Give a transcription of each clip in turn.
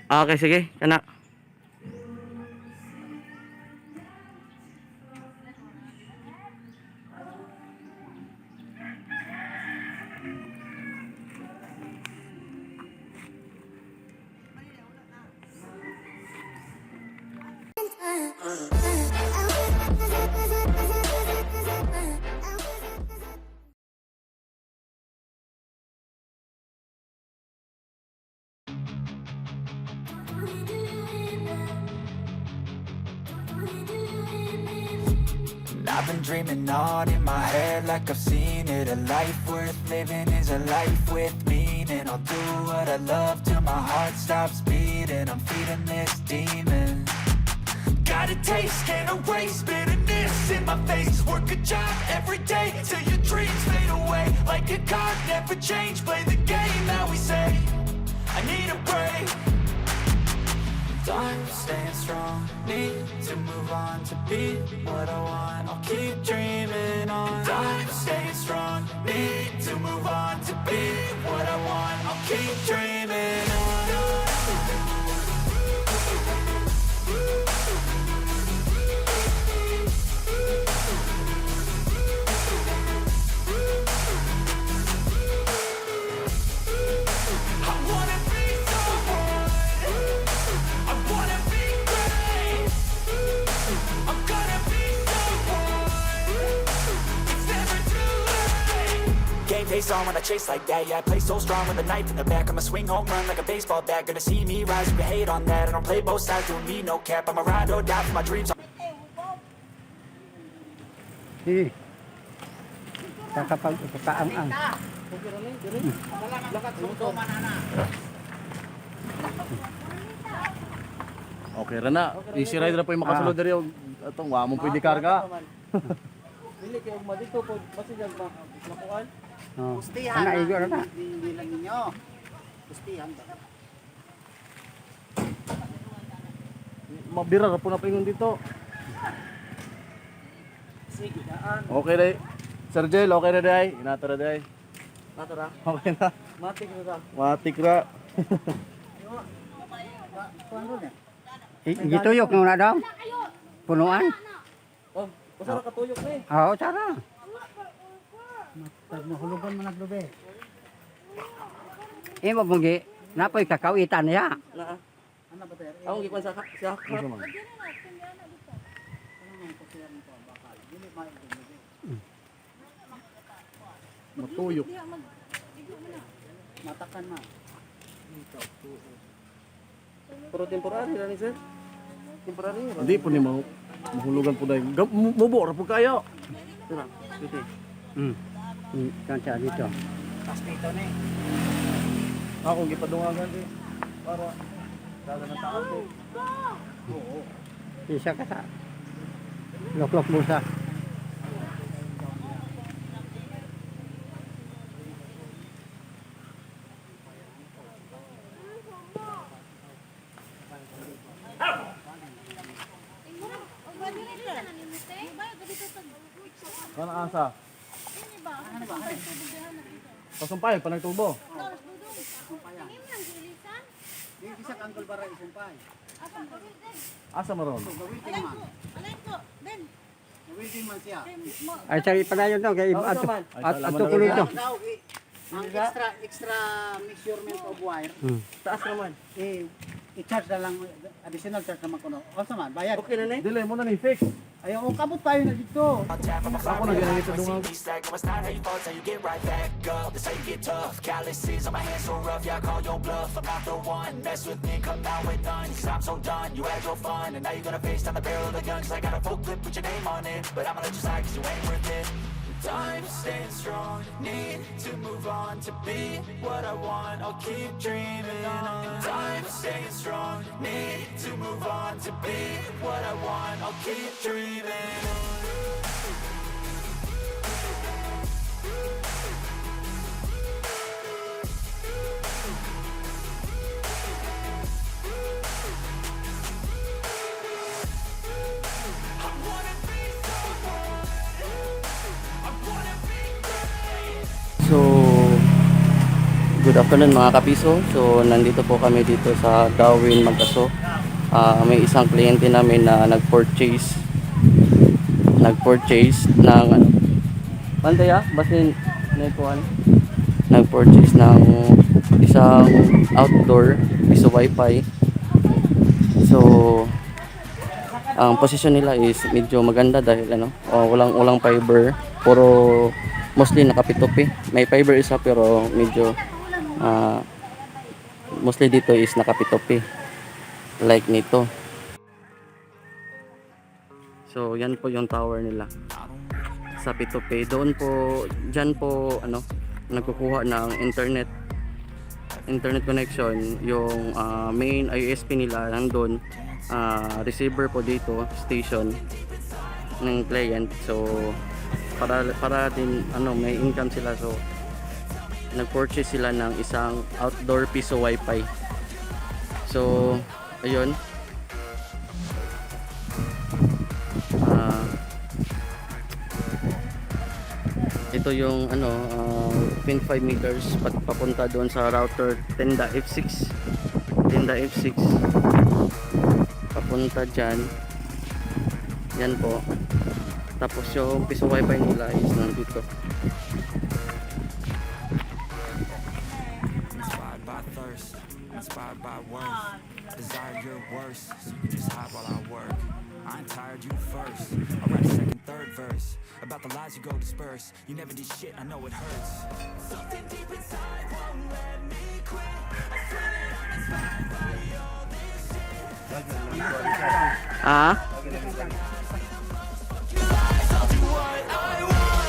Okay, sige, kana. I've been dreaming on in my head like I've seen it. A life worth living is a life with meaning. I'll do what I love till my heart stops beating. I'm feeding this demon. Got a taste, can't erase bitterness in my face. Work a job every day till your dreams fade away. Like a card, never change, play the game that we say. I need a break. I'm staying strong, need to move on to be what I want. I'll keep dreaming on. I'm staying strong, need to move on to be what I want. I'll keep dreaming on. Face on when I chase like that, yeah, I play so strong with a knife in the back. I'ma swing home run like a baseball bat. Gonna see me rise, you can hate on that. I don't play both sides, doing me no cap. I'ma ride or die for my dreams. Kakapag-paang-ang. Okay ra na. Easy rider po yung makasulod diri og atong wa mo pwede karga. Dili kay ugma dito po basigan ba nakuan? Oh. Pustihan. Ana igo na. Hindi lang ninyo. Pustihan ba? Mabira ra po na pingon dito. Sige daan. Okay dai. Sir Jel, okay na dai. Inatara dai. Natara. Okay na. Matik ra. Matik ra. Kuan ron eh. Gituyok na daw. Punuan. Oh, usara ka tuyok ni. Oo, tara. Mahulugan man naglobe. Imo bungi, napoy kakawitan niya. Na. Ano ba tayo? Ako gikuan sa siya. Ano man? Matuyok. Matakan na. Pero temporary lang ni sir. Temporary. Hindi po ni mahulugan po dai. Mubo ra po kayo. Tira. Dito. Kansa dito. Pas dito ni. Ako gipadungagan di para dagan ng tao di. Oo. Isa ka sa loklok busa. Kana asa? Pasumpay pa nagtubo. Di bisa kanggol bara isumpay. Asa maron? Gawin man. Gawin man siya. Ay sari pala yun to kay at tukulo to. Ang extra measurement of wire. Taas naman. I-charge na lang additional charge naman kuno. Asa man bayad. Okay na ni. Dili mo na ni fix. Ayaw kabot tayo na dito. Ako na ganito dungaw. It's not how you fall, it's how you get right back up. That's how you get tough. Calluses on my hands so rough, yeah, I call your bluff. I'm not the one, mess with me, come out with none. Cause I'm so done, you had your fun. And now you're gonna face down the barrel of the gun. Cause I got a full clip, put your name on it. But I'ma let you slide cause you ain't worth it. I'm staying strong, need to move on to be what I want. I'll keep dreaming on. I'm staying strong, need to move on to be what I want. I'll keep dreaming on. So Good afternoon mga kapiso. So nandito po kami dito sa Gawin Magkaso. May isang kliyente namin na nag-purchase ng Bandaya, basin nekuan. Nag-purchase ng isang outdoor Piso Wifi. So ang posisyon nila is medyo maganda dahil walang fiber, puro mostly naka P2P. May fiber isa pero medyo mostly dito is naka P2P like nito. So yan po yung tower nila sa P2P. Doon po, dyan po nagkukuha ng internet connection yung main ISP nila nandun. Receiver po dito, station ng client. So para din may income sila. So nag-purchase sila ng isang outdoor Piso Wifi. So ayun, ito yung 25 meters papunta doon sa router Tenda F6 papunta dyan. Yan po. Tapos yung Piso Wifi nila is nandito. Inspired by worth, desire your worst, so you can just hide while I work. I ain't tired, you first. I'll write a second, third verse about the lies you go disperse. You never did shit, I know it hurts. Something deep inside won't let me quit. I swear that I'm inspired by all this shit. I'll do what I want.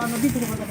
paano dito ko ba